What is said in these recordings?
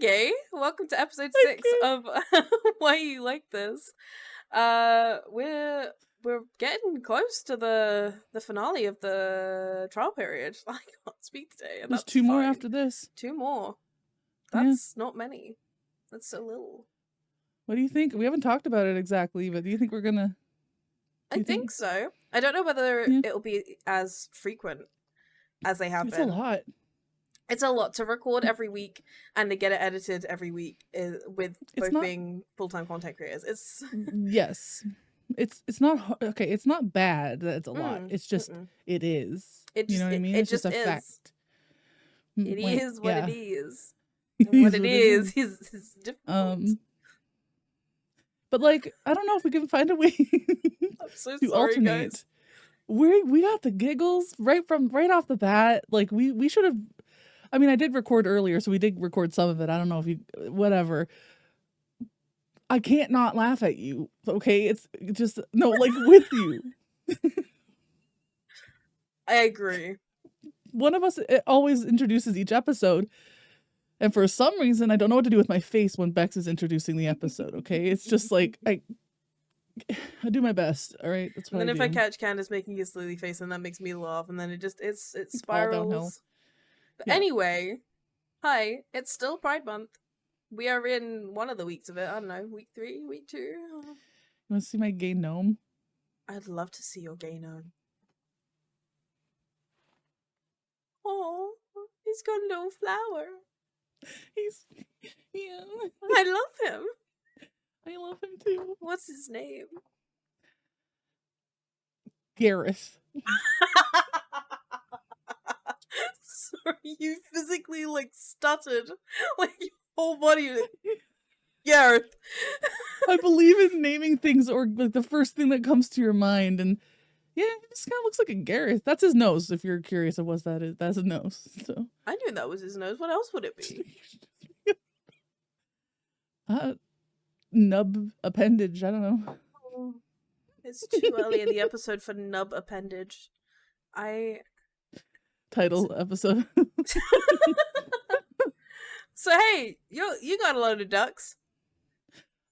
Gay. Welcome to episode Hi, 6 Gay. of Why You Like This. We're getting close to the finale of the trial period. I can't speak today, and There's that's 2 more fine. after this. 2 more. Yeah. That's not many. That's so little. What do you think? We haven't talked about it exactly, but do you think we're gonna? I think so. I don't know whether it'll be as frequent as they have It's been. a lot. It's a lot to record every week and to get it edited every week with both being full-time content creators. It's yes, it's not okay. It's not bad that it's a lot. It's just it is. You know what I mean? It's just a fact. It is what it is. And what it is difficult. But like, I don't know if we can find a way I'm so to sorry, alternate. guys. We got the giggles right off the bat. Like we should have. I mean, I did record earlier, so we did record some of it. I don't know if you whatever. I can't not laugh at you. Okay, it's just no, like with you. I agree. One of us always introduces each episode. And for some reason, I don't know what to do with my face when Bex is introducing the episode, okay? It's just like, I do my best, all right? That's what and then I if I catch Candace making a silly face, and that makes me laugh, and then it spirals. All downhill. But anyway, hi, it's still Pride Month. We are in one of the weeks of it. I don't know, week 3, week 2. You want to see my gay gnome? I'd love to see your gay gnome. Oh, he's got a little flower. Yeah. I love him. I love him too. What's his name? Gareth. Sorry, you physically stuttered. Like your whole body. Gareth. I believe in naming things or like the first thing that comes to your mind, and yeah, it just kind of looks like a Gareth. That's his nose. If you're curious of what that is, that's a nose. So I knew that was his nose. What else would it be? Nub appendage. I don't know. Oh, it's too early in the episode for nub appendage. Title episode. So hey, you got a load of ducks.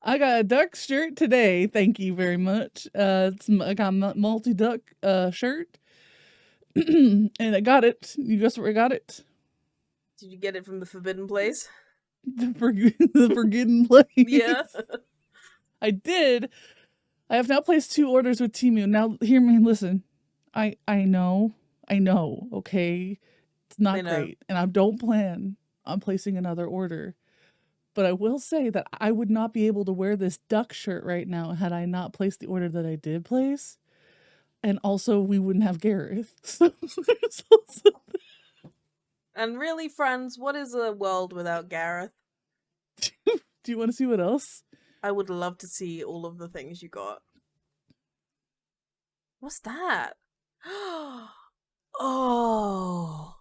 I got a duck shirt today. Thank you very much. I got a multi-duck shirt. And I got it. You guess where I got it? Did you get it from the forbidden place? The forbidden place. Yeah. I did. I have now placed 2 orders with TEMU. Now hear me, listen. I know, okay? It's not great. And I don't plan on placing another order. But I will say that I would not be able to wear this duck shirt right now had I not placed the order that I did place. And also, we wouldn't have Gareth. So there's also that. And really, friends, what is a world without Gareth? Do you want to see what else? I would love to see all of the things you got. What's that? Oh.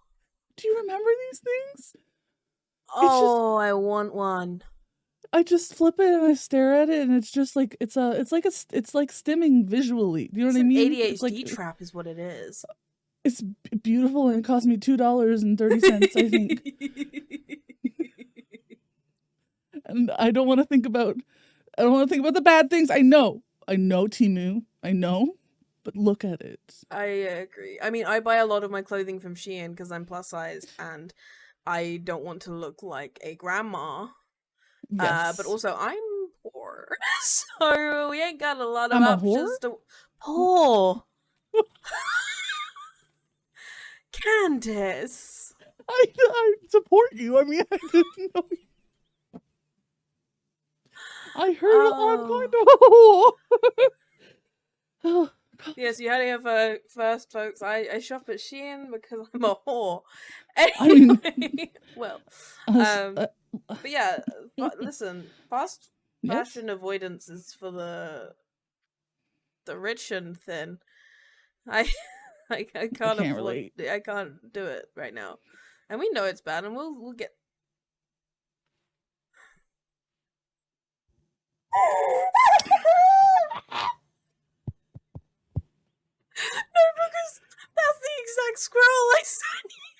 Do you remember these things? Oh, I want one. I just flip it and I stare at it, and it's just like it's like stimming visually. Do you know what I mean? ADHD trap is what it is. It's beautiful, and it cost me $2.30, I think. And I don't want to think about the bad things. I know, TEMU, I know, but look at it. I agree. I mean, I buy a lot of my clothing from Shein because I'm plus sized and I don't want to look like a grandma. Yes. But also I'm poor, so we ain't got a lot of options to. Poor. Candace, I support you. I mean, I didn't know. I heard I'm going to. Oh, yes, you heard it here first, folks. I shop at Shein because I'm a whore. Anyway, well, but yeah, listen, fast fashion avoidance is for the rich and thin. I can't relate. I can't do it right now, and we know it's bad, and we'll get. No, because that's the exact scroll I sent you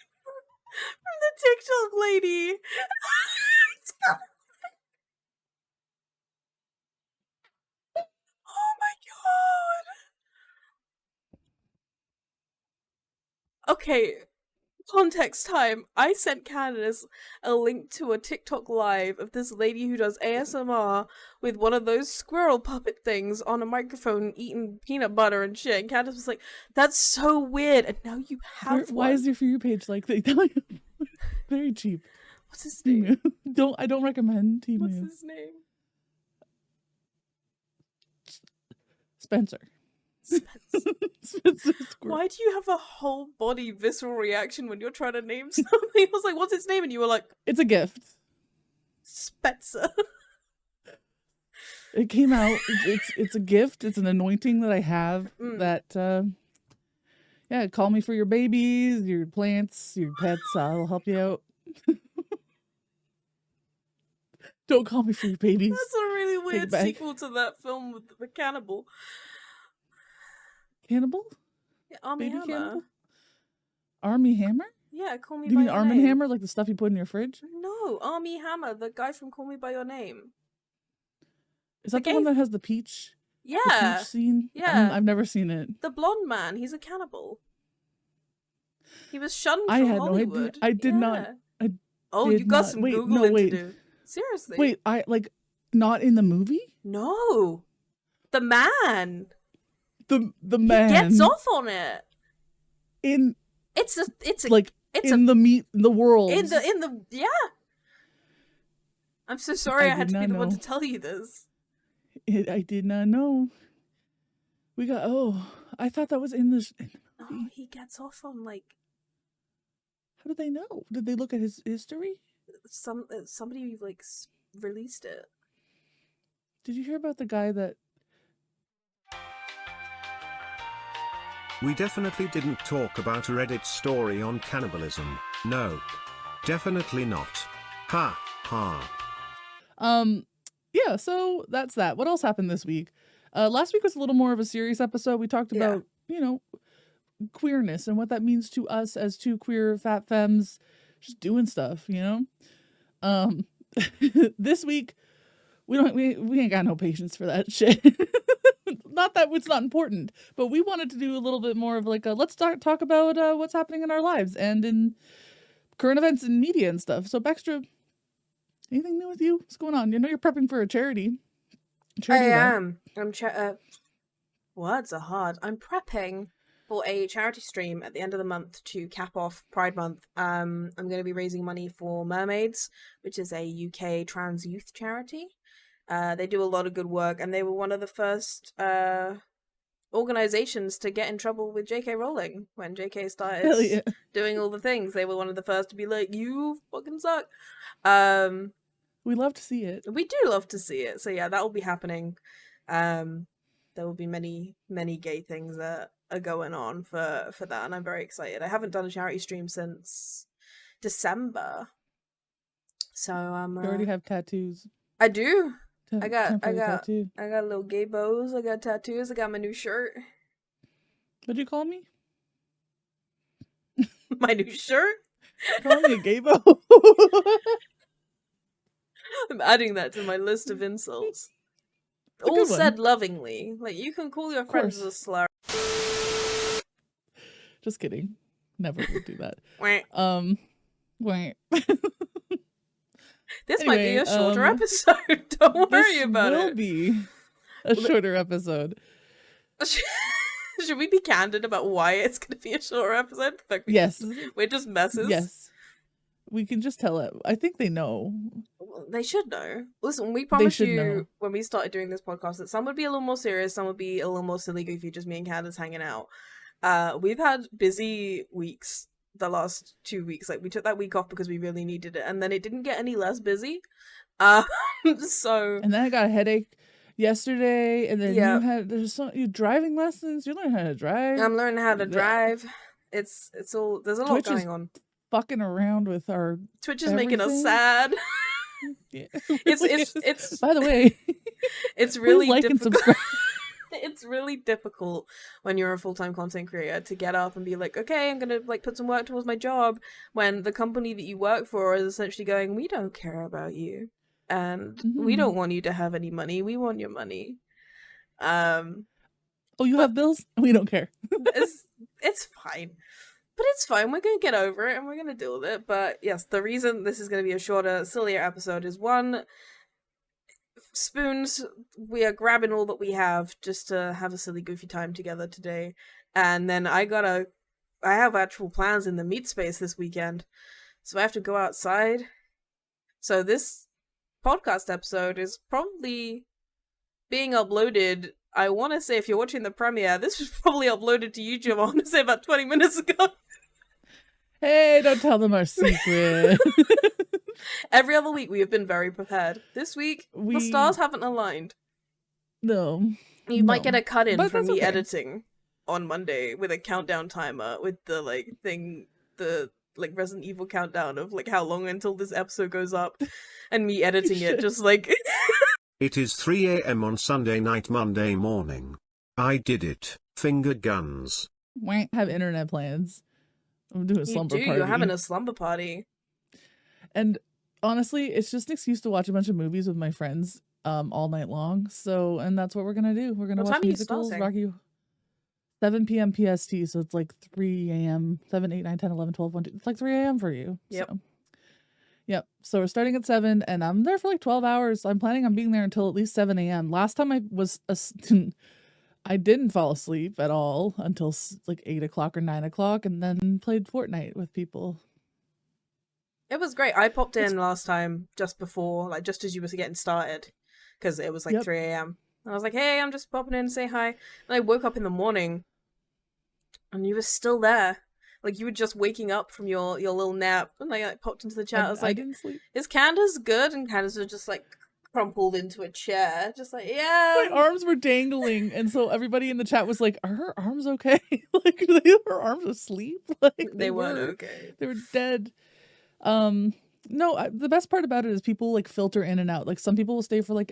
from the TikTok lady. It's Okay, context time. I sent Candace a link to a TikTok live of this lady who does ASMR with one of those squirrel puppet things on a microphone eating peanut butter and shit. And Candace was like, "That's so weird." And now you have Why one. is your For You page like that? Very cheap. What's his name? I don't recommend TEMU. What's his name? Spencer. Why do you have a whole body visceral reaction when you're trying to name something? I was like, "What's his name?" And you were like, "It's a gift." Spencer. It came out. It's a gift. It's an anointing that I have. That yeah, call me for your babies, your plants, your pets. I'll help you out. Don't call me for your babies. That's a really weird sequel to that film with the cannibal. Cannibal? Yeah, Army Baby Hammer. Cannibal? Army Hammer? Yeah, Call Me Do you by mean Your Arm Name. and Hammer, like the stuff you put in your fridge? No, Army Hammer, the guy from Call Me by Your Name. Is that the one that has the peach? Yeah. The peach scene? Yeah. I've never seen it. The blonde man, he's a cannibal. He was shunned from Hollywood. No idea. I did not. You got some Googling to do. Seriously. Wait, not in the movie? No. The man. The man. He gets off on it. It's the world. Yeah. I'm so sorry I had to be the one to tell you this. I did not know. I thought that was in the movie. No, he gets off on How did they know? Did they look at his history? Somebody released it. Did you hear about the guy that... We definitely didn't talk about a Reddit story on cannibalism. No. Definitely not. Ha, ha. Yeah, so that's that. What else happened this week? Last week was a little more of a serious episode. We talked about, queerness and what that means to us as two queer fat femmes just doing stuff, This week, we ain't got no patience for that shit. Not that it's not important, but we wanted to do a little bit more of let's talk about what's happening in our lives and in current events and media and stuff. So Bextra, anything new with you? What's going on? You're prepping for a charity. I am. Words are hard. I'm prepping for a charity stream at the end of the month to cap off Pride Month. I'm going to be raising money for Mermaids, which is a UK trans youth charity. They do a lot of good work, and they were one of the first organizations to get in trouble with J.K. Rowling when J.K. started doing all the things. They were one of the first to be like, "You fucking suck." We love to see it. We do love to see it. So yeah, that will be happening. There will be many, many gay things that are going on for that, and I'm very excited. I haven't done a charity stream since December, so you already have tattoos. I do. I got little gay bows. I got tattoos. I got my new shirt. What'd you call me? My new shirt? Call me a gay bow. I'm adding that to my list of insults. All said lovingly. You can call your friends a slur. Just kidding. Never would do that. Wait. This might be a shorter episode. Don't worry about it. This will be a shorter episode. Should we be candid about why it's going to be a shorter episode? Yes. We're just messes? Yes. We can just tell it. I think they know. They should know. Listen, we promised you when we started doing this podcast that some would be a little more serious, some would be a little more silly goofy, just me and Candace hanging out. We've had busy weeks the last 2 weeks. We took that week off because we really needed it, and then it didn't get any less busy. And then I got a headache yesterday, and then you driving lessons. You're learning how to drive. I'm learning how to drive. It's all, there's a lot going on. Fucking around with our Twitch is making us sad. Yeah. It's by the way, it's really difficult. It's really difficult when you're a full-time content creator to get up and be like, okay, I'm gonna put some work towards my job, when the company that you work for is essentially going, we don't care about you, and we don't want you to have any money. We want your money. You have bills? We don't care. It's fine. But it's fine. We're going to get over it and we're going to deal with it. But yes, the reason this is going to be a shorter, sillier episode is one, spoons, we are grabbing all that we have just to have a silly, goofy time together today. And then I have actual plans in the meat space this weekend. So I have to go outside. So this podcast episode is probably being uploaded. I want to say, if you're watching the premiere, this was probably uploaded to YouTube, I want to say about 20 minutes ago. Hey, don't tell them our secret. Every other week we have been very prepared. This week, the stars haven't aligned. No. You might get a cut in from me editing on Monday with a countdown timer with the Resident Evil countdown of how long until this episode goes up, and me editing it just It is 3 a.m. on Sunday night, Monday morning. I did it. Finger guns. Have internet plans. I'm doing a slumber party. You're having a slumber party. And honestly, it's just an excuse to watch a bunch of movies with my friends all night long. So, and that's what we're going to do. We're going to watch musicals, Rocky. 7 p.m. PST, so it's 3 a.m. 7, 8, 9, 10, 11, 12, 1, 2. It's 3 a.m. for you. Yep. So. Yep. So we're starting at 7, and I'm there for 12 hours. I'm planning on being there until at least 7 a.m. Last time I was I didn't fall asleep at all until 8 o'clock or 9 o'clock, and then played Fortnite with people. It was great. I popped in last time just before, just as you were getting started, because it was 3 a.m. I was like, hey, I'm just popping in to say hi. And I woke up in the morning, and you were still there. You were just waking up from your little nap, and I popped into the chat. I was like, didn't sleep. Is Candace good? And Candace was just crumpled into a chair, just yeah. My arms were dangling, and so everybody in the chat was like, "Are her arms okay? Her arms asleep? They weren't okay. They were dead." No, the best part about it is people filter in and out. Some people will stay for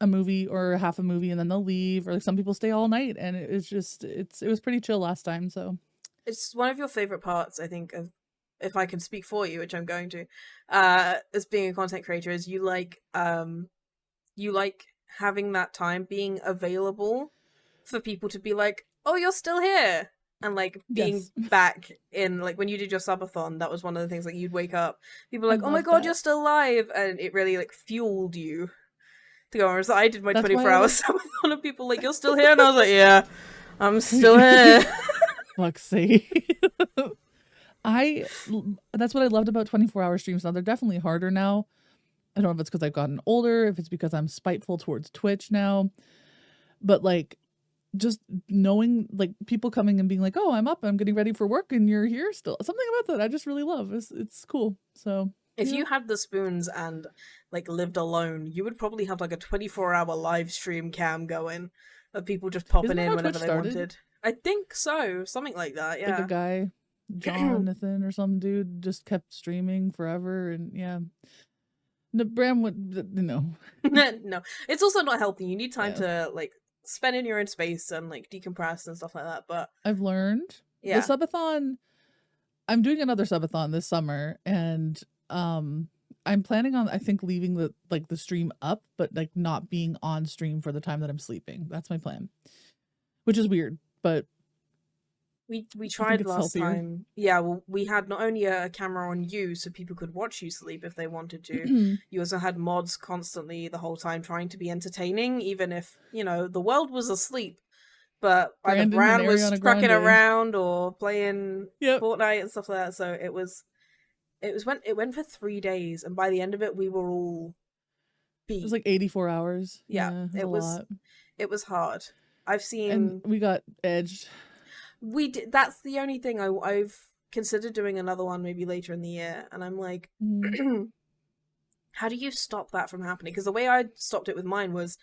a movie or half a movie and then they'll leave, or some people stay all night, and it was pretty chill last time. So it's one of your favorite parts, I think, of, if I can speak for you, which I'm going to, as being a content creator, is you like having that time being available for people to be like, oh, you're still here. And being back in when you did your subathon, that was one of the things you'd wake up, people were like, oh my god, you're still alive, and it really fueled you to go on. So I did my 24-hour subathon of people you're still here, and I was like, yeah, I'm still here. Fuck's sake. That's what I loved about 24-hour streams. Now they're definitely harder now. I don't know if it's because I've gotten older, if it's because I'm spiteful towards Twitch now, but just knowing people coming and being like, oh, I'm up, I'm getting ready for work, and you're here still. Something about that I just really love. It's cool. So if you had the spoons and lived alone, you would probably have a 24-hour live stream cam going of people just popping in whenever they wanted. I think so, something like that. Yeah, a guy, Jonathan or some dude, just kept streaming forever, and yeah. No, Bram would no. No, it's also not healthy. You need time to spend in your own space and decompress and stuff like that. But I've learned the subathon. I'm doing another subathon this summer, and I'm planning on, I think, leaving the the stream up, but not being on stream for the time that I'm sleeping. That's my plan, which is weird, but we tried last time. Yeah, well, we had not only a camera on you so people could watch you sleep if they wanted to. You also had mods constantly the whole time trying to be entertaining, even if the world was asleep. But either Brand was trucking around or playing Fortnite and stuff like that. So it went for 3 days, and by the end of it, we were all beat. It was 84 hours. Yeah, it was hard. I've seen, and we got edged. We did. That's the only thing I've considered doing another one maybe later in the year, and I'm like, how do you stop that from happening? Because the way I stopped it with mine was,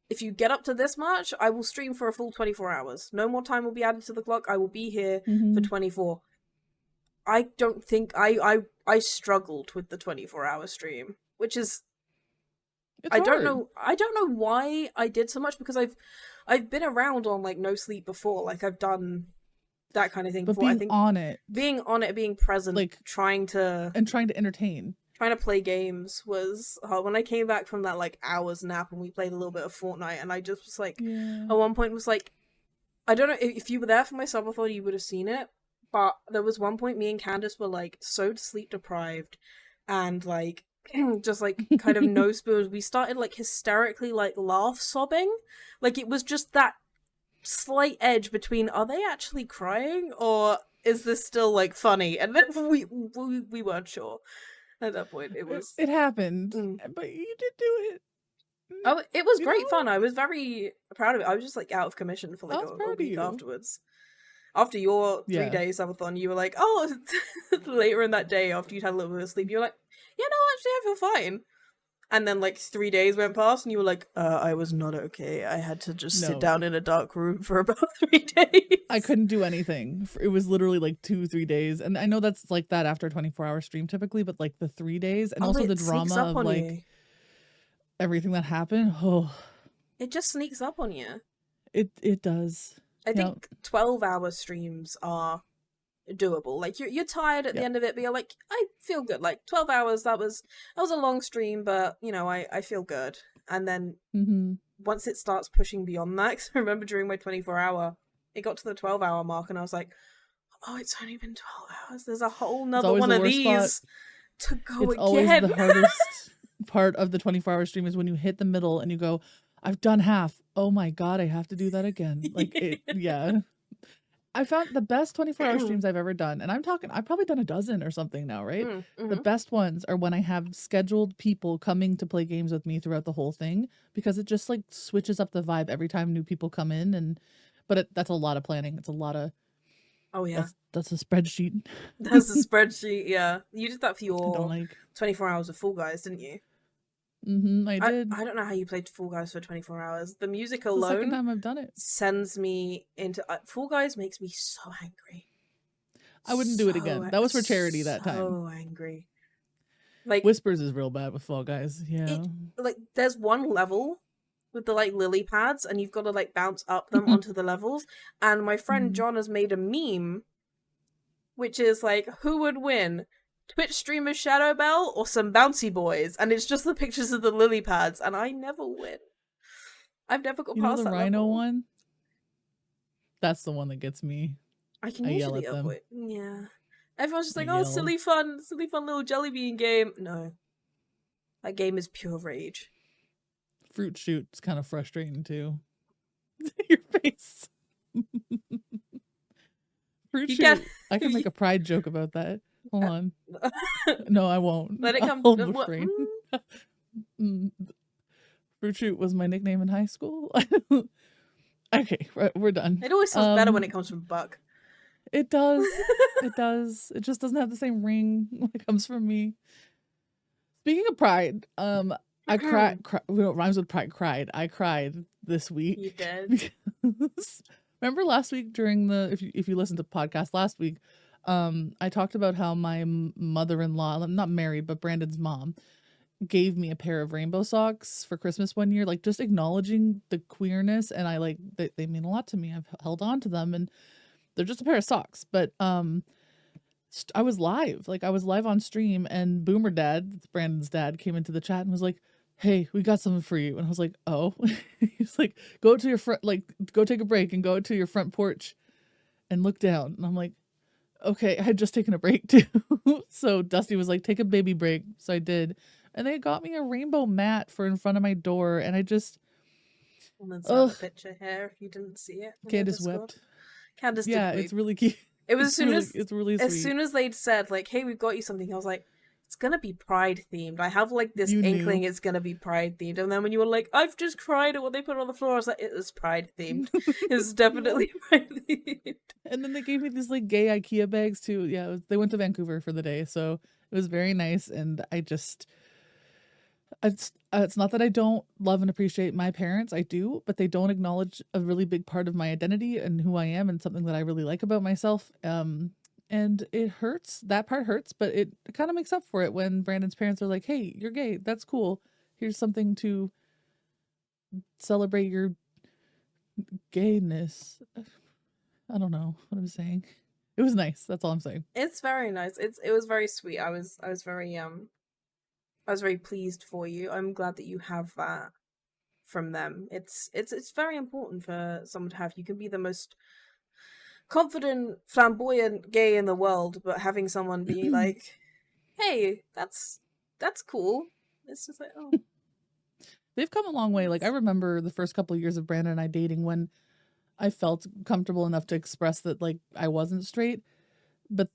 if you get up to this much, I will stream for a full 24 hours. No more time will be added to the clock. I will be here for 24. I don't think I struggled with the 24-hour stream, which is I don't know why I did so much, because I've been around on no sleep before. I've done that kind of thing before. Being on it, being present, trying to entertain. Trying to play games was hard. When I came back from that hours nap and we played a little bit of Fortnite, and I just was at one point was I don't know if you were there for my subathon, you would have seen it. But there was one point me and Candace were like so sleep deprived and like just like kind of no spoons. We started like hysterically like laugh sobbing. Like it was just that slight edge between are they actually crying or is this still like funny? And then we weren't sure at that point. It happened, but you did do it. Oh, it was great fun. I was very proud of it. I was just like out of commission for like a week afterwards. After your 3 days subathon, you were like, oh, later in that day after you'd had a little bit of sleep, you were like, yeah, no, actually, I feel fine. And then like 3 days went past, and you were like, I was not okay. I had to just sit down in a dark room for about 3 days. I couldn't do anything. It was literally like 2-3 days. And I know that's like that after a 24-hour stream typically, but like the 3 days and also the drama of like everything that happened. Oh, it just sneaks up on you. It does. I think 12-hour streams are doable. Like you're tired at the end of it, but you're like, I feel good. Like 12 hours, that was a long stream, but you know, I feel good. And then once it starts pushing beyond that, because I remember during my 24-hour, it got to the 12-hour mark, and I was like, oh, it's only been 12 hours. There's a whole nother one of these to go again. It's always the hardest part of the 24-hour stream is when you hit the middle and you go, I've done half. Oh my God, I have to do that again. Like, I found the best 24-hour streams I've ever done. And I'm talking, I've probably done a dozen or something now, right? The best ones are when I have scheduled people coming to play games with me throughout the whole thing, because it just like switches up the vibe every time new people come in. But that's a lot of planning. It's a lot of, oh yeah, that's a spreadsheet. That's a spreadsheet. Yeah. You did that for your 24 hours of Fall Guys, didn't you? I did. I don't know how you played Fall Guys for 24 hours. The music alone, the second time I've done it, sends me into Fall Guys. Makes me so angry. I wouldn't do it again. That was for charity that time. So angry. Like Whispers is real bad with Fall Guys. Yeah. Like there's one level with the like lily pads, and you've got to like bounce up them onto the levels. And my friend John has made a meme, which is like, who would win? Twitch streamer Shadowbell or some bouncy boys, and it's just the pictures of the lily pads, and I never win. I've never got past the that rhino level. one. That's the one that gets me. I can usually avoid. Yeah, everyone's just like, "Oh, silly fun little jelly bean game." No, that game is pure rage. Fruit Shoot's kind of frustrating too. Your face. Fruit Shoot. I can make a pride joke about that. Hold on. No, I won't. Let it come. I'll refrain. Fruit Shoot was my nickname in high school. Okay, we're done. It always sounds better when it comes from Buck. It does. It does. It just doesn't have the same ring when it comes from me. Speaking of pride, I cried. Rhymes with pride. Cried. I cried this week. You did. Remember last week during if you listened to the podcast last week, I talked about how my mother-in-law, I'm not married, but Brandon's mom, gave me a pair of rainbow socks for Christmas one year, like just acknowledging the queerness, and I like they mean a lot to me. I've held on to them, and they're just a pair of socks. But I was live on stream, and Boomer Dad, Brandon's dad, came into the chat and was like, "Hey, we got something for you." And I was like, "Oh." He's like, "Go to your front, like go take a break and go to your front porch and look down." And I'm like, okay, I had just taken a break too. So Dusty was like, take a baby break. So I did. And they got me a rainbow mat for in front of my door. And I just... And then saw the picture here if you didn't see it. Candace wept. Candace did weep. It's really cute. It was it's really sweet. As soon as they'd said, like, hey, we've got you something, I was like, it's gonna be Pride themed. I have like this inkling it's gonna be Pride themed. And then when you were like, I've just cried at what they put on the floor, I was like, it was Pride themed. It's definitely Pride themed. And then they gave me these like gay IKEA bags too. Yeah, they went to Vancouver for the day, so it was very nice. And I just, it's not that I don't love and appreciate my parents. I do, but they don't acknowledge a really big part of my identity and who I am, and something that I really like about myself. And it hurts. That part hurts, but it kind of makes up for it when Brandon's parents are like, hey, you're gay. That's cool. Here's something to celebrate your gayness. I don't know what I'm saying. It was nice. That's all I'm saying. It's very nice. It was very sweet. I was very pleased for you. I'm glad that you have that from them. It's very important for someone to have. You can be the most confident, flamboyant gay in the world, but having someone be like, hey, that's cool. It's just like, oh. They've come a long way. Like, I remember the first couple of years of Brandon and I dating when I felt comfortable enough to express that, like, I wasn't straight. But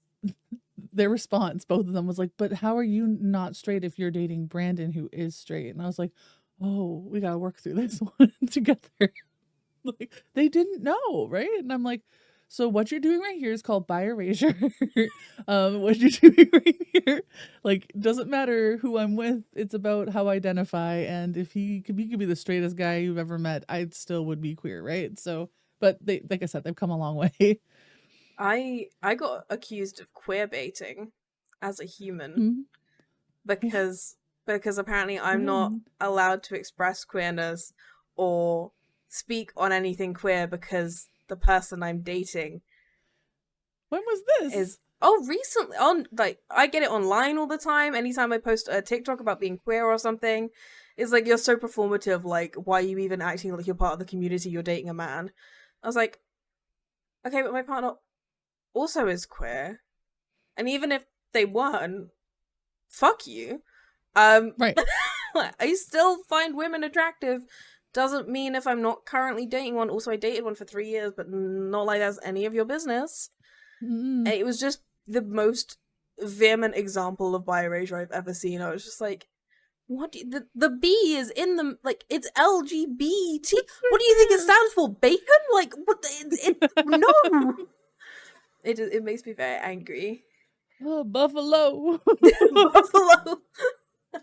their response, both of them, was like, but how are you not straight if you're dating Brandon, who is straight? And I was like, oh, we gotta work through this one together. Like, they didn't know, right? And I'm like, so what you're doing right here is called bi erasure. What you're doing right here, like, doesn't matter who I'm with. It's about how I identify. And if he could be the straightest guy you've ever met, I still would be queer, right? So, but they, like I said, they've come a long way. I got accused of queer baiting as a human Hmm. because apparently I'm not allowed to express queerness or speak on anything queer because the person I'm dating When was this? is recently on, like, I get it online all the time. Anytime I post a TikTok about being queer or something, it's like, you're so performative, like, why are you even acting like you're part of the community? You're dating a man. I was like, okay, but my partner also is queer, and even if they weren't, fuck you. Right. I still find women attractive. Doesn't mean if I'm not currently dating one. Also, I dated one for 3 years, but not like that's any of your business. And it was just the most vehement example of bi erasure I've ever seen. I was just like, what do you, the B is in the, like, it's LGBT. What do you think it stands for? Bacon? Like, what? No. It makes me very angry. Oh, Buffalo. Buffalo.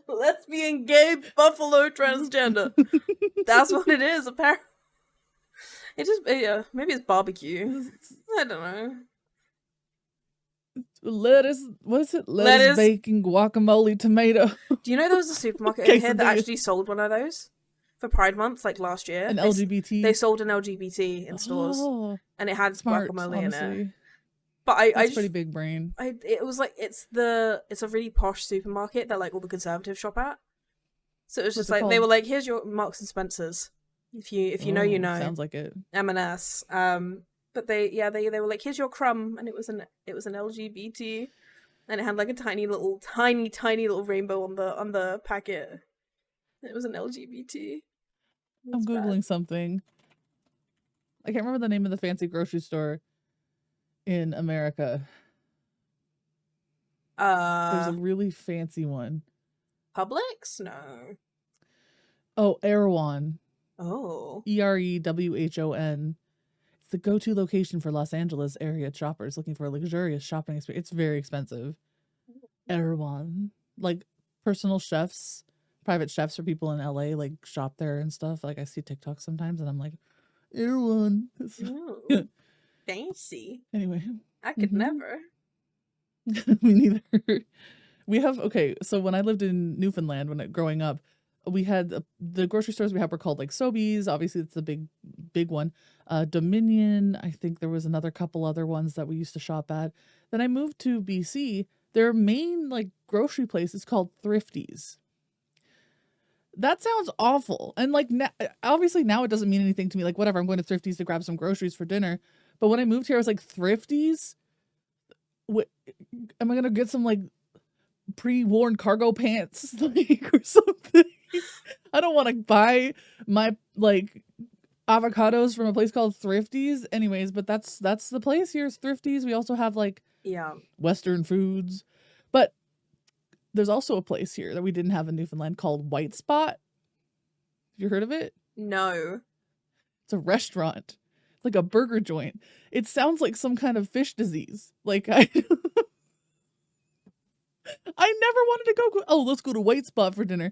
Lesbian, gay, buffalo, transgender. That's what it is, apparently. It just, yeah, maybe it's barbecue. I don't know. Lettuce, what is it? Lettuce. Bacon, guacamole, tomato. Do you know there was a supermarket in here that actually sold one of those for Pride Month, like last year? An LGBT? They sold an LGBT in stores. And it had smart, guacamole honestly. in it. But I just, pretty big brain. It was like, it's a really posh supermarket that, like, all the conservatives shop at. So it was just like, they were like, here's your Marks and Spencers. If you know, you know. Sounds like it. M&S. But they were like, here's your crumb, and it was an LGBT, and it had like a tiny little rainbow on the packet. It was an LGBT. I'm Googling something. I can't remember the name of the fancy grocery store in America. There's a really fancy one. Publix? No. Oh, Erewhon. Oh. EREWHON. It's the go-to location for Los Angeles area shoppers looking for a luxurious shopping experience. It's very expensive. Erewhon. Like, personal chefs, private chefs for people in LA, like, shop there and stuff. Like, I see TikTok sometimes and I'm like, Erewhon. Ooh, fancy. Anyway. I could never. Me neither. We have, okay, so when I lived in Newfoundland, growing up, we had the grocery stores we had were called like Sobeys. Obviously, it's the big one. Dominion. I think there was another couple other ones that we used to shop at. Then I moved to BC. Their main like grocery place is called Thrifties. That sounds awful. And like, obviously now it doesn't mean anything to me. Like, whatever, I'm going to Thrifties to grab some groceries for dinner. But when I moved here, I was like, Thrifties? Am I gonna get some like pre-worn cargo pants, like, or something? I don't want to buy my like avocados from a place called Thrifties. Anyways, but that's the place here is Thrifties. We also have like Western foods, but there's also a place here that we didn't have in Newfoundland called White Spot. Have you heard of it? No. It's a restaurant. It's like a burger joint. It sounds like some kind of fish disease. Like, I never wanted to go, oh, let's go to White Spot for dinner.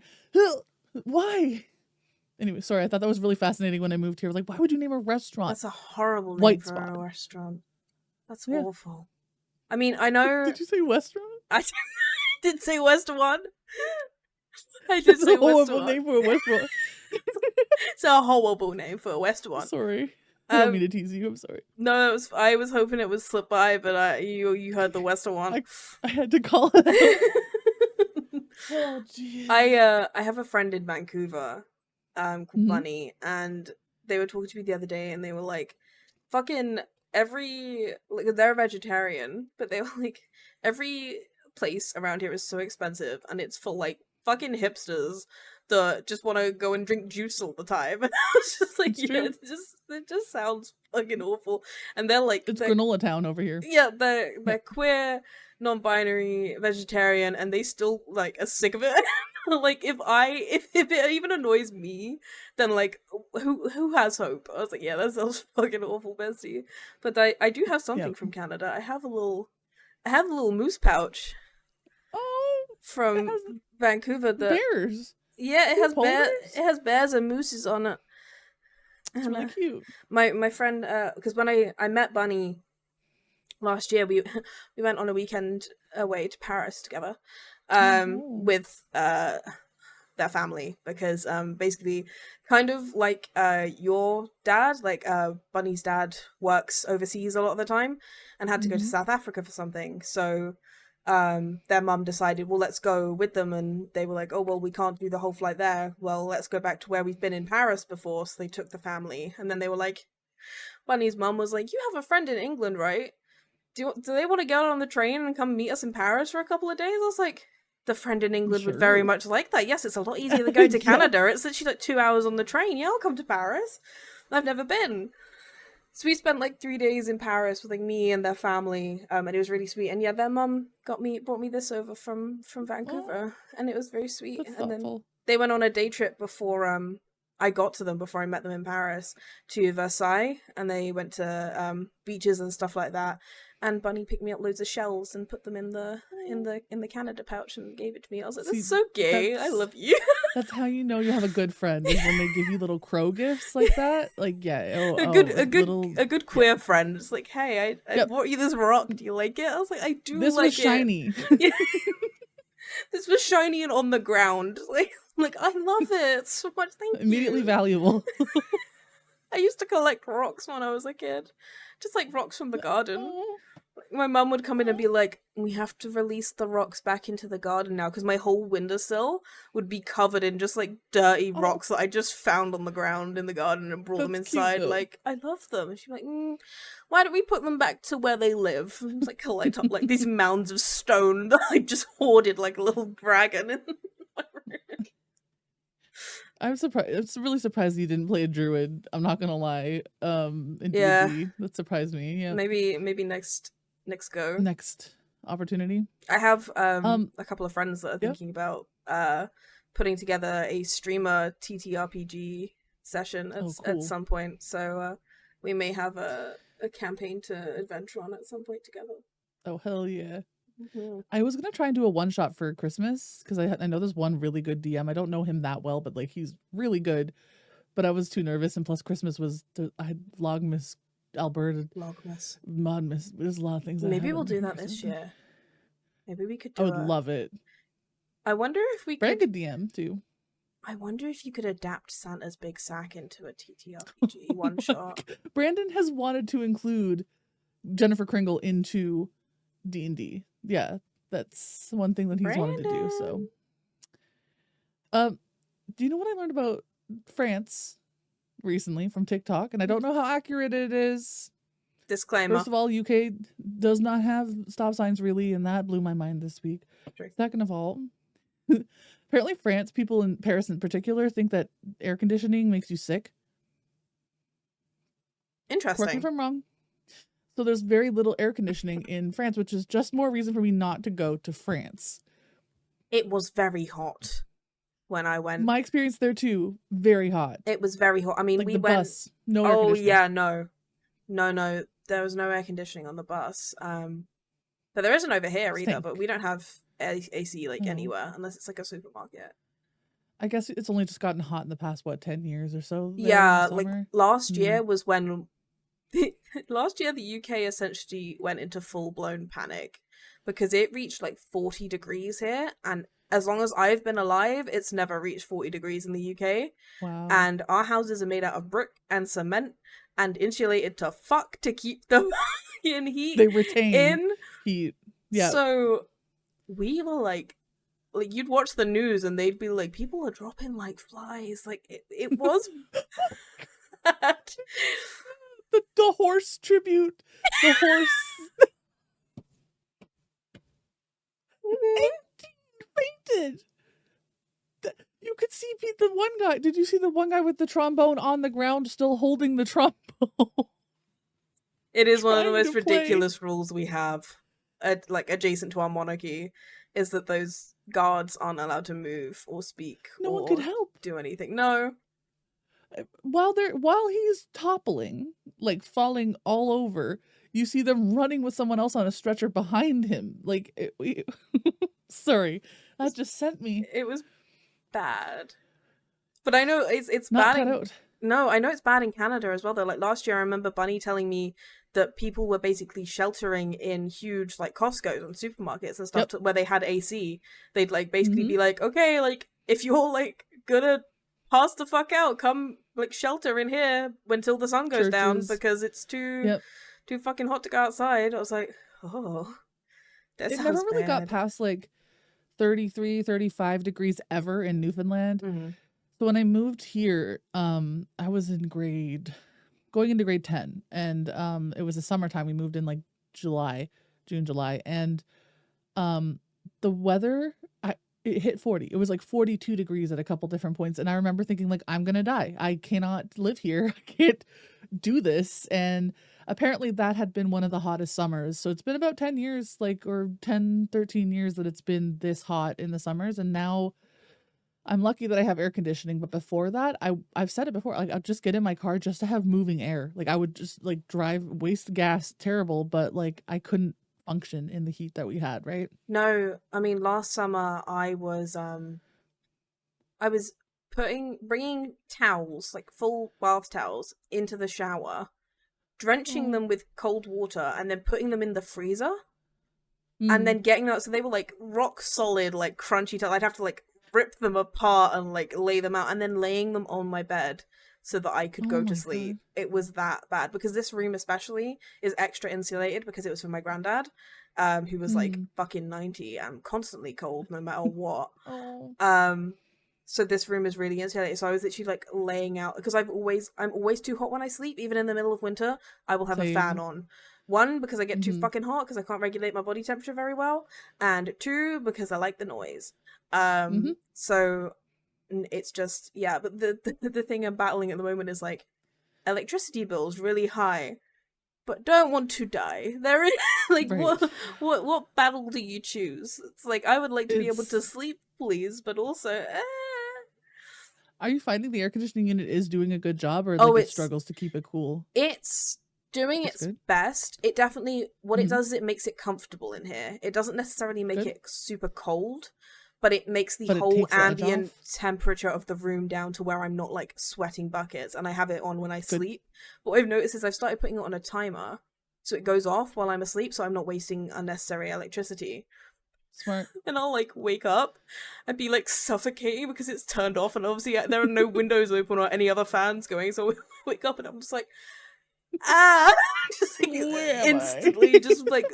Why? Anyway, sorry, I thought that was really fascinating when I moved here. Like, why would you name a restaurant? That's a horrible name White for Spot. a restaurant. That's awful. I mean, I know... Did you say restaurant? I did say Western. I did say Western. It's a horrible name for a restaurant. It's a horrible name for a Western. Sorry. I don't mean to tease you. I'm sorry. No, I was hoping it would slip by, but you heard the Western one. I had to call it out. Oh, geez. I have a friend in Vancouver, called Bunny, and they were talking to me the other day, and they were like, "Fucking they're a vegetarian, but they were like, every place around here is so expensive, and it's for like fucking hipsters that just want to go and drink juice all the time. It's just like, yeah, it just sounds fucking awful. And they're like, it's granola town over here. Yeah, they're queer, non-binary, vegetarian, and they still like are sick of it. Like if it even annoys me, then like who has hope? I was like, yeah, that sounds fucking awful, bestie. But I do have something from Canada. I have a little moose pouch. Oh, from Vancouver. Bears. Yeah, it has bears and mooses on it. It's really cute. My friend, because when I met Bunny last year, we went on a weekend away to Paris together, with their family, because basically, kind of like your dad, like Bunny's dad works overseas a lot of the time, and had to go to South Africa for something, so. Their mum decided, well, let's go with them, and they were like, oh, well, we can't do the whole flight there. Well, let's go back to where we've been in Paris before. So they took the family, and then they were like, Bunny's mum was like, you have a friend in England, right? Do they want to get on the train and come meet us in Paris for a couple of days? I was like, the friend in England would very much like that. Yes, it's a lot easier than going to Canada. It's literally like 2 hours on the train. Yeah, I'll come to Paris. I've never been. So we spent like 3 days in Paris with like me and their family, and it was really sweet. And yeah, their mum brought me this over from Vancouver, and it was very sweet. That's and thoughtful. Then they went on a day trip before I got to them, before I met them in Paris, to Versailles, and they went to beaches and stuff like that. And Bunny picked me up loads of shells and put them in the Canada pouch and gave it to me. I was like, that's so gay. I love you. That's how you know you have a good friend, is when they give you little crow gifts like that. Like, yeah, a good queer friend. It's like, hey, I bought you this rock. Do you like it? I was like, I do. This like was shiny. This was shiny and on the ground. Like I love it so much. Thank you. Immediately valuable. I used to collect rocks when I was a kid, just like rocks from the garden. My mum would come in and be like, we have to release the rocks back into the garden now, because my whole windowsill would be covered in just like dirty rocks that I just found on the ground in the garden and brought them inside. Cute, like, I love them. And she'd be like, why don't we put them back to where they live? And just like collect up like these mounds of stone that I just hoarded like a little dragon in my room. I'm surprised. I'm really surprised you didn't play a druid. I'm not gonna lie. In D&D. That surprised me. Yeah. Maybe next go. Next opportunity. I have a couple of friends that are thinking about putting together a streamer TTRPG session at some point. So we may have a campaign to adventure on at some point together. Oh, hell yeah. I was gonna try and do a one shot for Christmas, because I know there's one really good DM. I don't know him that well, but like he's really good. But I was too nervous, and plus Christmas was I had Vlogmas Alberta. Vlogmas. Modmas. There's a lot of things. Maybe we'll do that this year. Maybe we could do I would love it. I wonder if we could DM too. I wonder if you could adapt Santa's Big Sack into a TTRPG one shot. Brandon has wanted to include Jennifer Kringle into D&D. Yeah, that's one thing that he's wanted to do. So, do you know what I learned about France recently from TikTok? And I don't know how accurate it is. Disclaimer. First of all, UK does not have stop signs really, and that blew my mind this week. Sure. Second of all, apparently France, people in Paris in particular, think that air conditioning makes you sick. Interesting. Correct me if I'm wrong. So there's very little air conditioning in France, which is just more reason for me not to go to France. It was very hot when I went. My experience there too, very hot. It was very hot. I mean, like we the went. Bus, no air conditioning. Yeah, no. There was no air conditioning on the bus. But there isn't over here either. But we don't have AC like anywhere unless it's like a supermarket. I guess it's only just gotten hot in the past 10 years or so. Yeah, like last year was when. Last year, the UK essentially went into full-blown panic because it reached like 40 degrees here, and as long as I've been alive, it's never reached 40 degrees in the UK. Wow. And our houses are made out of brick and cement and insulated to fuck to keep the in heat. They retain heat. Yeah. So we were like you'd watch the news and they'd be like, people are dropping like flies. Like it was bad. the horse tribute. The horse. Fainted. You could see the one guy. Did you see the one guy with the trombone on the ground still holding the trombone? It is one of the most ridiculous rules we have, like adjacent to our monarchy, is that those guards aren't allowed to move or speak. No one could help. Do anything. No. While he's toppling, like falling all over, you see them running with someone else on a stretcher behind him. Like, sorry, that just sent me. It was bad, but I know it's not bad. No, I know it's bad in Canada as well. Though, like last year, I remember Bunny telling me that people were basically sheltering in huge like Costco's and supermarkets and stuff where they had AC. They'd like basically be like, okay, like if you're like gonna pass the fuck out, come like shelter in here until the sun goes down because it's too fucking hot to go outside. I was like, oh, that sounds never really bad. got past like 33, 35 degrees ever in Newfoundland. So when I moved here, I was in going into grade 10, and it was the summertime. We moved in like June, July, and the weather, it hit 40. It was like 42 degrees at a couple different points, and I remember thinking like, I'm gonna die. I cannot live here. I can't do this. And apparently that had been one of the hottest summers. So it's been about 10 years, like, or 10, 13 years that it's been this hot in the summers, and now I'm lucky that I have air conditioning, but before that, I've said it before, like I'd just get in my car just to have moving air. Like I would just like waste gas, terrible, but like I couldn't function in the heat that we had, right? No, I mean last summer I was bringing towels, like full bath towels, into the shower, drenching them with cold water, and then putting them in the freezer, and then getting out. So they were like rock solid, like crunchy towels. I'd have to like rip them apart and like lay them out, and then laying them on my bed so that I could go to sleep. God. It was that bad because this room especially is extra insulated because it was for my granddad, who was like fucking 90 and constantly cold no matter what. So this room is really insulated. So I was literally like laying out because I'm always too hot when I sleep. Even in the middle of winter, I will have a fan on. One, because I get too fucking hot because I can't regulate my body temperature very well, and two, because I like the noise. So it's just, but the thing I'm battling at the moment is like electricity bills really high, but don't want to die. There is like what battle do you choose? It's like I would like to be able to sleep, please, but also Are you finding the air conditioning unit is doing a good job, or like it struggles to keep it cool? It's doing its best. It definitely it does is it makes it comfortable in here. It doesn't necessarily make it super cold, but it makes the whole ambient temperature of the room down to where I'm not like sweating buckets, and I have it on when I sleep. But what I've noticed is I've started putting it on a timer so it goes off while I'm asleep, so I'm not wasting unnecessary electricity. Smart. And I'll like wake up and be like suffocating because it's turned off, and obviously there are no windows open or any other fans going, so I wake up and I'm just like just like instantly just like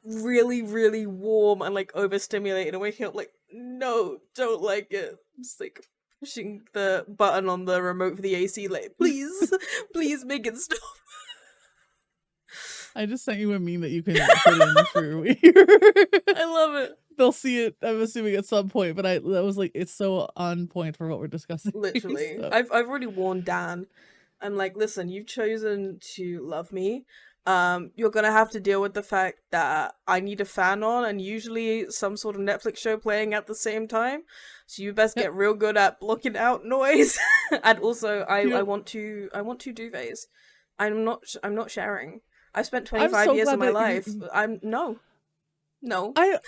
really, really warm and like overstimulated, and waking up like, no, don't like it. Just like pushing the button on the remote for the AC, like, please, please make it stop. I just sent you a meme that you can put in for your... I love it. They'll see it, I'm assuming, at some point, but that was like, it's so on point for what we're discussing. Literally. So. I've already warned Dan. I'm like, listen, you've chosen to love me. You're gonna have to deal with the fact that I need a fan on, and usually some sort of Netflix show playing at the same time. So you best get real good at blocking out noise. And also, I want two duvets. I'm not sharing. I've spent 25 years of my life. No. I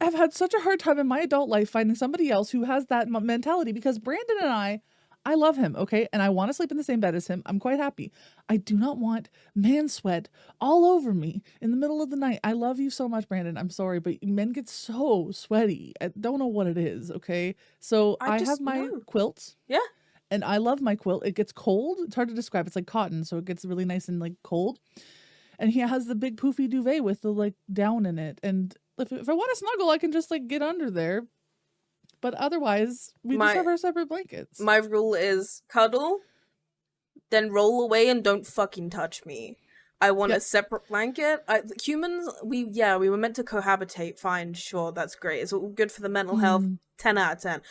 have had such a hard time in my adult life finding somebody else who has that mentality, because Brandon and I love him, okay? And I want to sleep in the same bed as him. I'm quite happy. I do not want man sweat all over me in the middle of the night. I love you so much, Brandon. I'm sorry, but men get so sweaty. I don't know what it is, okay? So I have my quilts. Yeah. And I love my quilt. It gets cold. It's hard to describe. It's like cotton, so it gets really nice and like cold. And he has the big poofy duvet with the like down in it. And if I want to snuggle, I can just like get under there. But otherwise, we just have our separate blankets. My rule is cuddle, then roll away and don't fucking touch me. I want a separate blanket. Humans, we were meant to cohabitate. Fine, sure, that's great. It's all good for the mental health. 10 out of 10.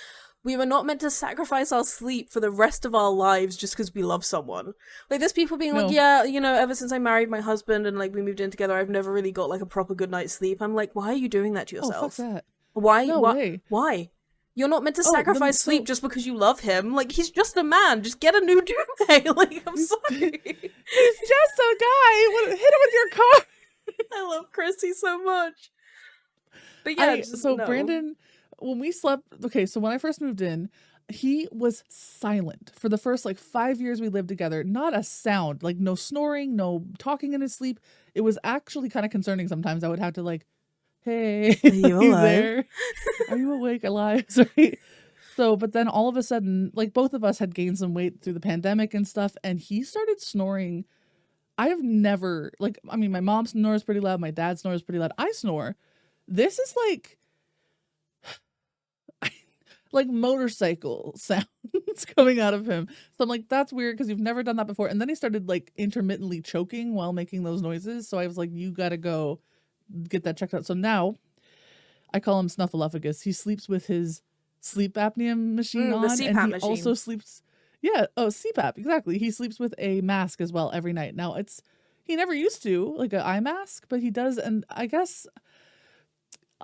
We were not meant to sacrifice our sleep for the rest of our lives just because we love someone. Like, there's people being like, yeah, you know, ever since I married my husband and, like, we moved in together, I've never really got, like, a proper good night's sleep. I'm like, why are you doing that to yourself? Oh, fuck that. Why? No way. Why? You're not meant to sacrifice sleep just because you love him. Like, he's just a man. Just get a new duvet. Like, I'm sorry. He's just a guy. Hit him with your car. I love Chrissy so much. But yeah, Brandon, when we slept, okay, so when I first moved in, he was silent for the first like 5 years we lived together. Not a sound, like no snoring, no talking in his sleep. It was actually kind of concerning sometimes. I would have to like, hey, are you alive? There? Are you awake, alive? Sorry. So, but then all of a sudden, like both of us had gained some weight through the pandemic and stuff, and he started snoring. I have never, like, I mean, my mom snores pretty loud, my dad snores pretty loud. I snore. This is like motorcycle sounds coming out of him. So I'm like, that's weird because you've never done that before. And then he started like intermittently choking while making those noises. So I was like, you gotta go get that checked out. So now I call him Snuffleupagus. He sleeps with his sleep apnea machine on, the CPAP and he machine. also sleeps. Yeah, CPAP, exactly. He sleeps with a mask as well every night. Now he never used to, like an eye mask, but he does, and I guess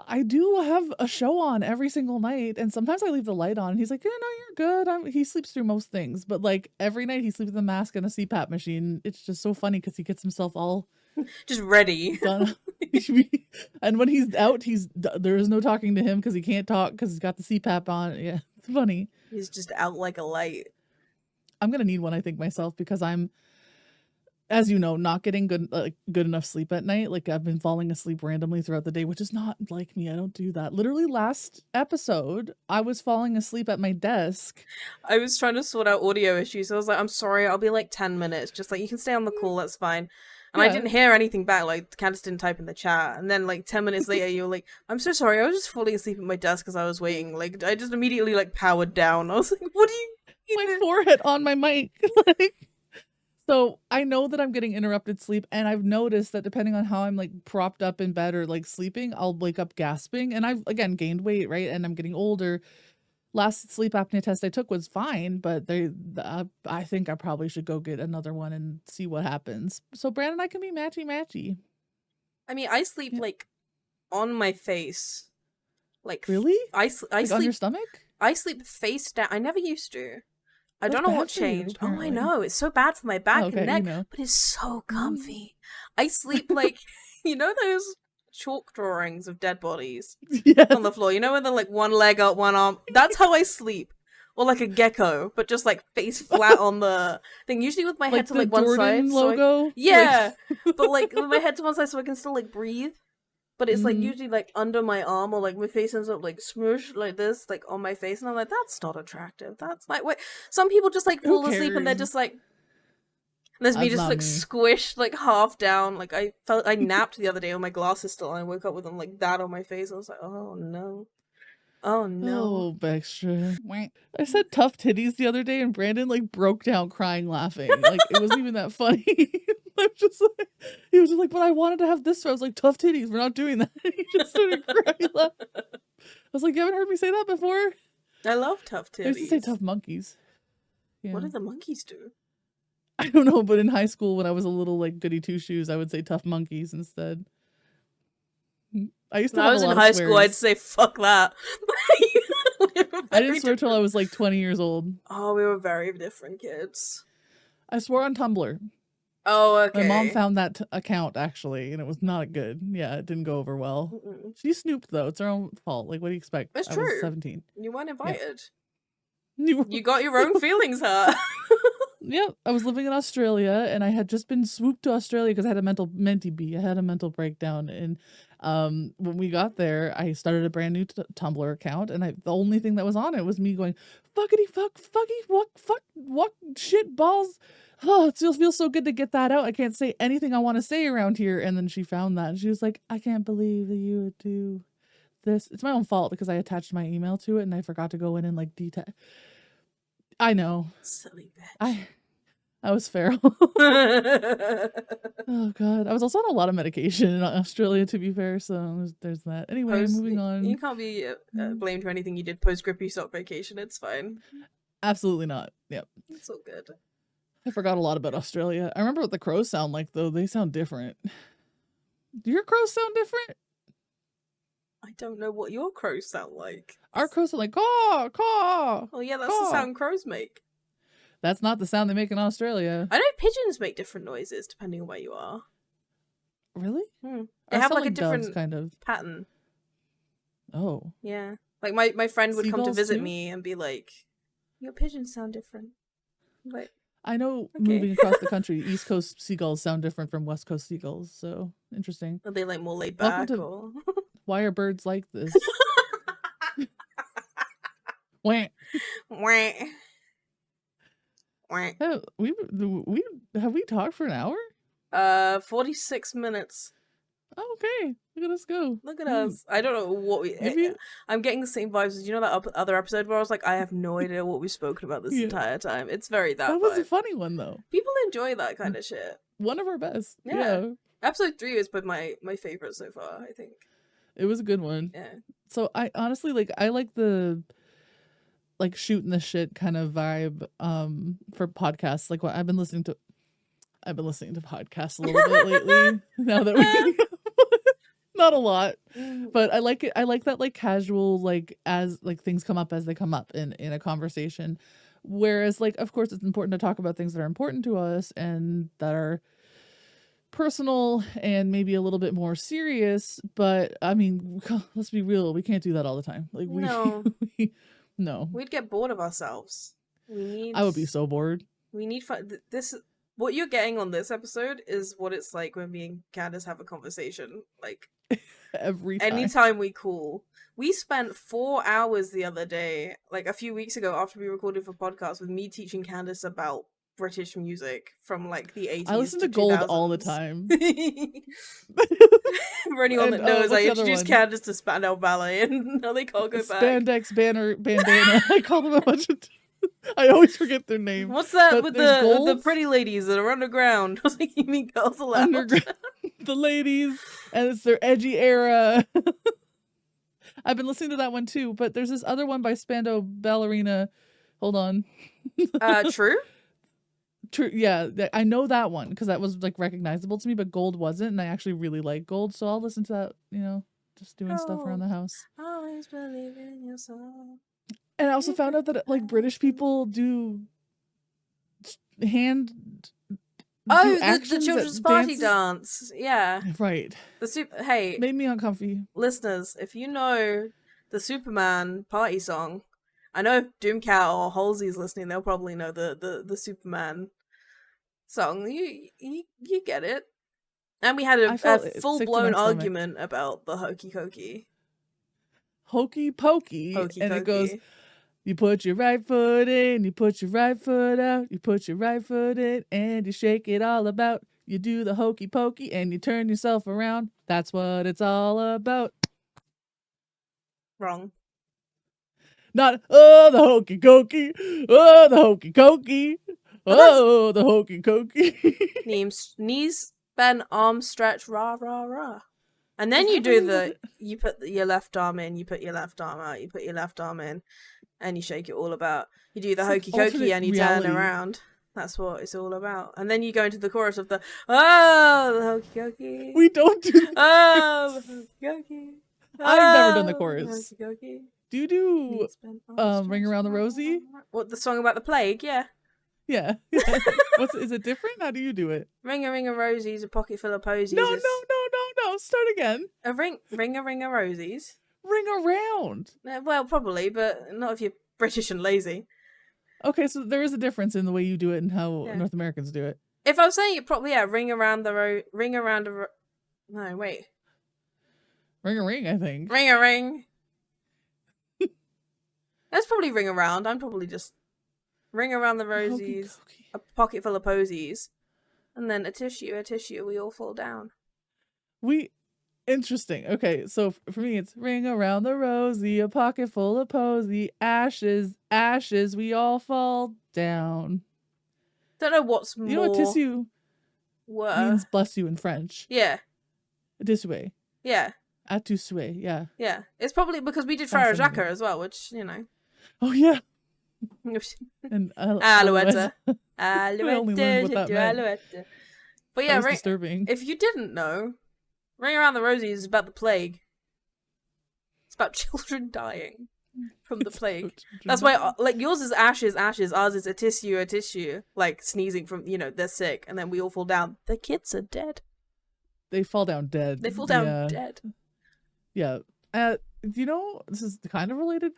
I do have a show on every single night, and sometimes I leave the light on, and he's like, yeah, no, you're good. He sleeps through most things, but like every night he sleeps with a mask and a CPAP machine. It's just so funny because he gets himself all just ready. Done. And when he's out, there is no talking to him because he can't talk because he's got the CPAP on. Yeah, it's funny. He's just out like a light. I'm gonna need one, I think, myself, because I'm, as you know, not getting good enough sleep at night. Like I've been falling asleep randomly throughout the day, which is not like me. I don't do that. Literally last episode, I was falling asleep at my desk. I was trying to sort out audio issues. So I was like, I'm sorry, I'll be like 10 minutes. Just like, you can stay on the call, that's fine. And I didn't hear anything back. Like, Candace didn't type in the chat. And then, like, 10 minutes later, you were like, I'm so sorry. I was just falling asleep at my desk as I was waiting. Like, I just immediately, like, powered down. I was like, what do you... My forehead on my mic. So I know that I'm getting interrupted sleep. And I've noticed that depending on how I'm, like, propped up in bed or, like, sleeping, I'll wake up gasping. And I've, again, gained weight, right? And I'm getting older. Last sleep apnea test I took was fine, but I think I probably should go get another one and see what happens. So Brandon and I can be matchy. I mean, I sleep like on my face. Like, really? I sleep on your stomach? I sleep face down. I never used to. I don't know what changed. You, I know. It's so bad for my back and neck, you know. but it's so comfy. I sleep like, you know those chalk drawings of dead bodies on the floor? You know, when they're like one leg up, one arm? That's how I sleep. Or like a gecko, but just like face flat on the thing. Usually with my head to like one Jordan side. Logo? Yeah. But like with my head to one side so I can still like breathe. But it's like usually like under my arm, or like my face ends up like smooshed like this, like on my face, and I'm like, that's not attractive. That's like, wait. Some people just like fall asleep and they're just like, there's me just like squished like half down. Like I napped the other day with my glasses still, and I woke up with them like that on my face. I was like, oh no. Oh no. Oh, Baxter. I said tough titties the other day and Brandon like broke down crying laughing. Like it wasn't even that funny. I'm just like, he was just like, but I wanted to have this. So I was like, tough titties, we're not doing that. He just started crying laughing. I was like, you haven't heard me say that before? I love tough titties. I used to say tough monkeys. Yeah. What did the monkeys do? I don't know, but in high school when I was a little like goody two shoes, I would say tough monkeys instead. I used to. When I was in high school, I'd say fuck that. I didn't swear till I was like 20 years old. Oh, we were very different kids. I swore on Tumblr. Oh, okay. My mom found that account actually, and it was not good. Yeah, it didn't go over well. She snooped though. It's her own fault. Like, what do you expect? It's true. I was 17. You weren't invited. Yeah. You got your own feelings hurt. Yeah, I was living in Australia, and I had just been swooped to Australia because I had a mental breakdown. And when we got there, I started a brand new Tumblr account, and the only thing that was on it was me going, fuckity fuck, fucky fuck, shit balls. Oh, it feels so good to get that out. I can't say anything I want to say around here. And then she found that, and she was like, I can't believe that you would do this. It's my own fault because I attached my email to it, and I forgot to go in and like detail. I know. Silly bitch. I was feral. Oh god, I was also on a lot of medication in Australia, to be fair. So there's that. Anyway, moving on. You can't be blamed for anything you did post grippy sock vacation. It's fine. Absolutely not. Yep. It's all good. I forgot a lot about Australia. I remember what the crows sound like, though. They sound different. Do your crows sound different? I don't know what your crows sound like. Our crows are like caw, caw. Oh yeah, that's caw. the sound crows make. That's not the sound they make in Australia. I know pigeons make different noises depending on where you are. Really? They have like a different doves, kind of pattern. Oh. Yeah. Like my friend would come to visit too? me and be like, "Your pigeons sound different." I'm like, I know okay. moving across the country, East Coast seagulls sound different from West Coast seagulls. So interesting. are they like more laid back or? Why are birds like this? Wah. Wah. Wah. Oh, have we talked for an hour? 46 minutes. Oh, okay, look at us go. Look at us. I don't know what we. I'm getting the same vibes as that other episode where I was like, I have no idea what we've spoken about this entire time. It's very that was vibe. a funny one though. People enjoy that kind of shit. One of our best. Yeah. Episode 3 is my favorite so far, I think. It was a good one. Yeah. So I honestly I like the shooting the shit kind of vibe for podcasts. Like what I've been listening to podcasts a little bit lately. Now that we not a lot, but I like it. I like that casual as things come up as they come up in a conversation. Whereas of course it's important to talk about things that are important to us and that are personal and maybe a little bit more serious, but I mean, let's be real, we can't do that all the time. No. We'd get bored of ourselves. I would be so bored. We need this. What you're getting on this episode is what it's like when me and Candace have a conversation. Every time. Anytime we call. We spent 4 hours the other day, a few weeks ago after we recorded for podcast, with me teaching Candace about British music from the 80s. I listen to Gold all the time. For anyone that knows, I introduced Candace to Spandau Ballet, and now they can't go back. Spandex Bandana. I call them a bunch of. I always forget their name. What's that with the pretty ladies that are underground? I was like, you mean Girls Aloud? Underground, the ladies, and it's their edgy era. I've been listening to that one too, but there's this other one by Spandau Ballerina. Hold on. True? True, yeah, I know that one because that was recognizable to me, but Gold wasn't, and I actually really like Gold, so I'll listen to that. Just doing stuff around the house. Always believe in yourself. And I also found out that British people do the children's party dance. Yeah, right. Hey, made me uncomfy. Listeners, if you know the Superman party song, I know if Doomcat or Halsey's listening, they'll probably know the Superman song. You get it. And we had a full-blown argument about the hokey cokey. Hokey pokey. And it goes, you put your right foot in, you put your right foot out, you put your right foot in, and you shake it all about. You do the hokey pokey, and you turn yourself around. That's what it's all about. Wrong. Not, oh, the hokey cokey, oh, the hokey cokey, oh, the hokey cokey. Knees bend, arms stretch, rah, rah, rah. And then you do you put your left arm in, you put your left arm out, you put your left arm in, and you shake it all about. You do the hokey cokey and you turn around. That's what it's all about. And then you go into the chorus of the hokey cokey. We don't do that. The hokey cokey. I've never done the chorus. Hokey cokey. Do you do Ring Around the Rosie? What, the song about the plague? Yeah. Yeah. Is it different? How do you do it? Ring a rosies, a pocket full of posies. No. Start again. A ring a rosies. Ring around. Well, probably, but not if you're British and lazy. Okay, so there is a difference in the way you do it and how North Americans do it. If I was saying it properly, ring around no, wait. Ring a ring, I think. Ring a ring. That's probably ring around. I'm probably just ring around the rosies, a pocket full of posies, and then a tissue, we all fall down. Interesting. Okay, so for me, it's ring around the rosy, a pocket full of posy, ashes, we all fall down. Don't know what's more. You know what tissue means bless you in French? Yeah. Tissué. Yeah. À tu souhait, yeah. Yeah. It's probably because we did Frère Jacques as well, which, you know. Oh, yeah. And Alouette. I only learned what that meant. Alouette. But yeah, that was disturbing. If you didn't know, Ring Around the Rosie is about the plague. It's about children dying from the plague. That's why, like, yours is ashes, ours is a tissue, like sneezing from, you know, they're sick, and then we all fall down. The kids are dead. They fall down dead. They fall down dead. Yeah. You know, this is kind of related.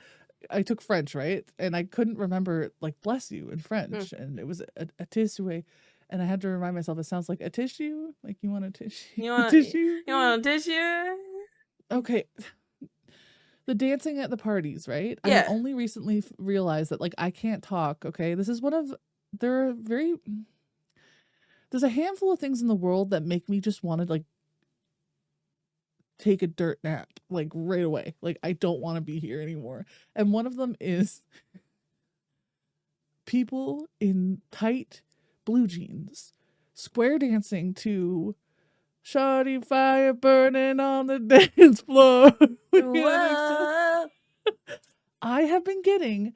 I took French, right? And I couldn't remember, like, bless you in French. And it was a tissue. And I had to remind myself, it sounds like a tissue. Like, you want a tissue? You want a tissue? You want a tissue? Okay. The dancing at the parties, right? Yeah. I only recently realized that, like, I can't talk, okay? This is there's a handful of things in the world that make me just want to, like, take a dirt nap, like, right away. Like, I don't want to be here anymore. And one of them is people in tight blue jeans square dancing to Shawty Fire Burning on the Dance Floor. I have been getting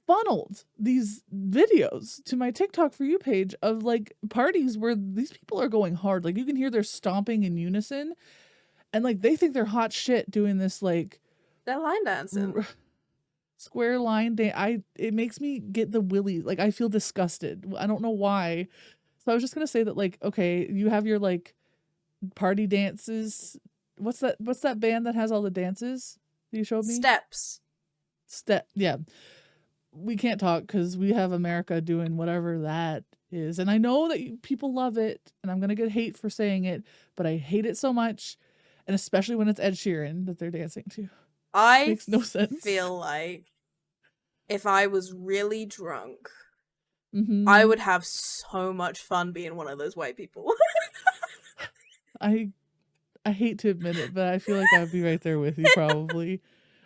funneled these videos to my TikTok For You page of, like, parties where these people are going hard. Like, you can hear they're stomping in unison. And, like, they think they're hot shit doing this, like... They're line dancing. Square line dance. It makes me get the willies. Like, I feel disgusted. I don't know why. So I was just going to say that, like, okay, you have your, like, party dances. What's that band that has all the dances that you showed me? Steps. Yeah. We can't talk because we have America doing whatever that is. And I know that people love it, and I'm going to get hate for saying it, but I hate it so much. And especially when it's Ed Sheeran that they're dancing to. Makes no sense. Feel like if I was really drunk, I would have so much fun being one of those white people. I hate to admit it, but I feel like I'd be right there with you probably.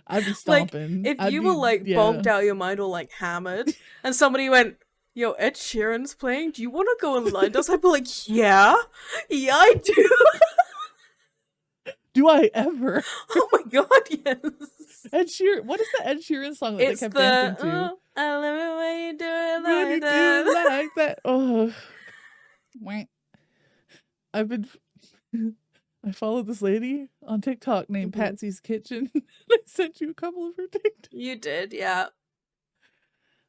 I'd be stomping. Like, if you were, like, bonked out your mind or, like, hammered, and somebody went, yo, Ed Sheeran's playing, do you want to go and line dance? I'd be like, yeah, I do. Do I ever? Oh my god, yes. Ed Sheeran. What is the Ed Sheeran song that they kept dancing to? I love it when you do it like like that. Do it like that. Oh. I followed this lady on TikTok named Patsy's Kitchen. I sent you a couple of her TikToks. You did, yeah.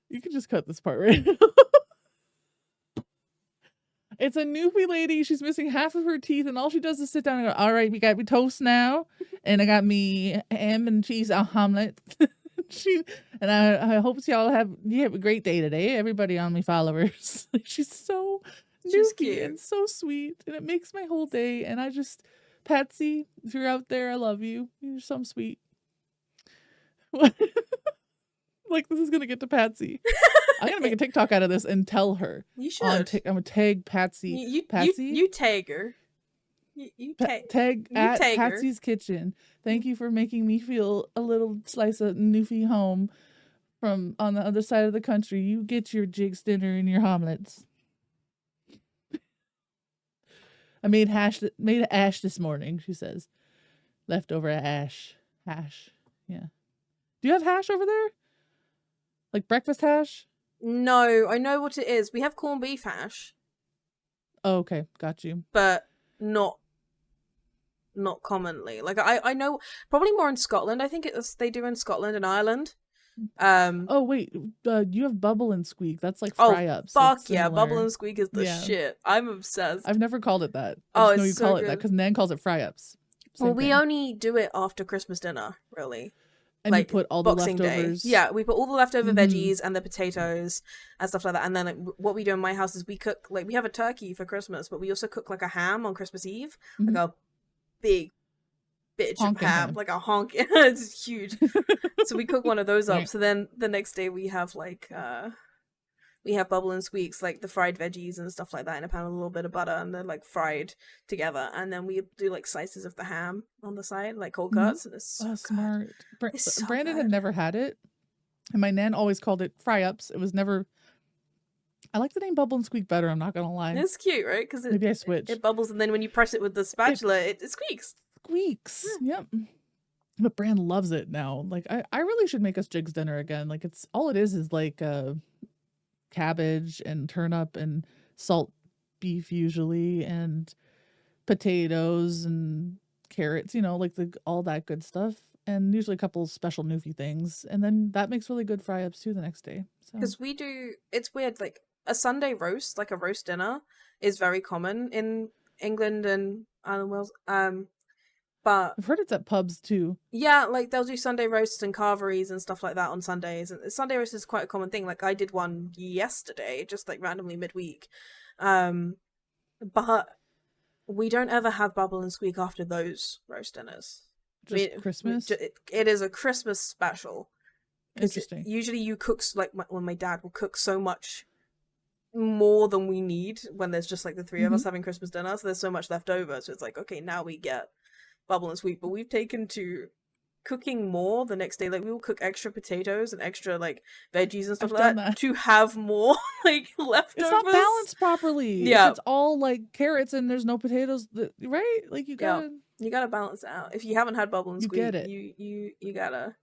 You can just cut this part right now. It's a newfie lady. She's missing half of her teeth, and all she does is sit down and go, all right, we got me toast now, and I got me ham and cheese omelet. I hope y'all have a great day today, everybody on my followers. She's so newfie and so sweet, and it makes my whole day. And I just, Patsy, if you're out there, I love you. You're so sweet. Like, this is gonna get to Patsy. I'm gonna make a TikTok out of this and tell her. You should. I'm gonna tag Patsy. Patsy? You tag her. Tag at Patsy's Kitchen. Thank you for making me feel a little slice of newfie home from on the other side of the country. You get your jigs dinner and your omelets. I made ash this morning, she says. Leftover ash. Hash. Yeah. Do you have hash over there? Like breakfast hash? No, I know what it is. We have corned beef hash. Oh, okay. Got you. But not commonly. Like, I know, probably more in Scotland. I think they do in Scotland and Ireland. Oh, wait. You have Bubble and Squeak. That's like fry-ups. Fuck yeah. Bubble and Squeak is the shit. I'm obsessed. I've never called it that. I know you call it that because Nan calls it fry-ups. Well, we only do it after Christmas dinner, really. And like, you put all the Boxing leftovers. Day. Yeah, we put all the leftover veggies and the potatoes and stuff like that. And then, like, what we do in my house is we cook, like, we have a turkey for Christmas, but we also cook like a ham on Christmas Eve, like a big bitch of ham, like a honk. It's huge. So we cook one of those up. So then the next day we have like we have Bubble and Squeaks, like the fried veggies and stuff like that in a pan with a little bit of butter, and they're like fried together. And then we do like slices of the ham on the side, like cold cuts. And it's so smart. So Brandon had never had it, and my Nan always called it fry-ups. It was never I like the name Bubble and Squeak better, I'm not gonna lie. It's cute, right? Because maybe I switch. It bubbles, and then when you press it with the spatula, it squeaks. Squeaks. Yep. But Bran loves it now. Like I really should make us Jigs dinner again. Like it's all it is like cabbage and turnip and salt beef usually, and potatoes and carrots, you know, like all that good stuff, and usually a couple special newfie things, and then that makes really good fry ups too the next day. Because we do, it's weird, like a Sunday roast, like a roast dinner, is very common in England and Ireland, Wales. But I've heard it's at pubs too. Yeah, like they'll do Sunday roasts and carveries and stuff like that on Sundays. And Sunday roast is quite a common thing. Like I did one yesterday, just like randomly midweek. But we don't ever have Bubble and Squeak after those roast dinners. Just Christmas? It is a Christmas special. Interesting. Usually you cook, like when my dad will cook so much more than we need when there's just like the three of us having Christmas dinner. So there's so much left over. So it's like, okay, now we get Bubble and Squeak. But we've taken to cooking more the next day. Like we will cook extra potatoes and extra like veggies and stuff like that to have more like leftovers. It's not balanced properly. Yeah, if it's all like carrots and there's no potatoes, right? Like you gotta balance it out. If you haven't had Bubble and Squeak, get it. You gotta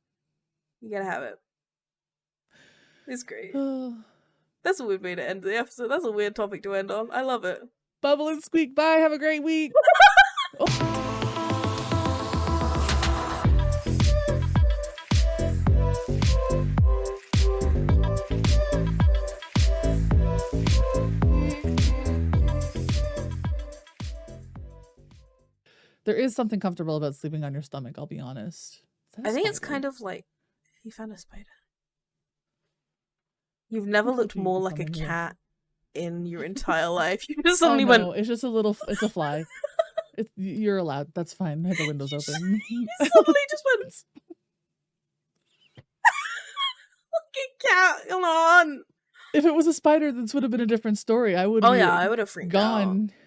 have it. It's great. That's a weird way to end the episode. That's a weird topic to end on. I love it. Bubble and Squeak, bye. Have a great week. There is something comfortable about sleeping on your stomach, I'll be honest. I think it's kind of like, you found a spider. You've never looked more like a cat in your entire life. You just suddenly went... It's just it's a fly. You're allowed. That's fine. I have the windows open. You suddenly just went... Like a cat, come on! If it was a spider, this would have been a different story. I would I would have freaked gone. out.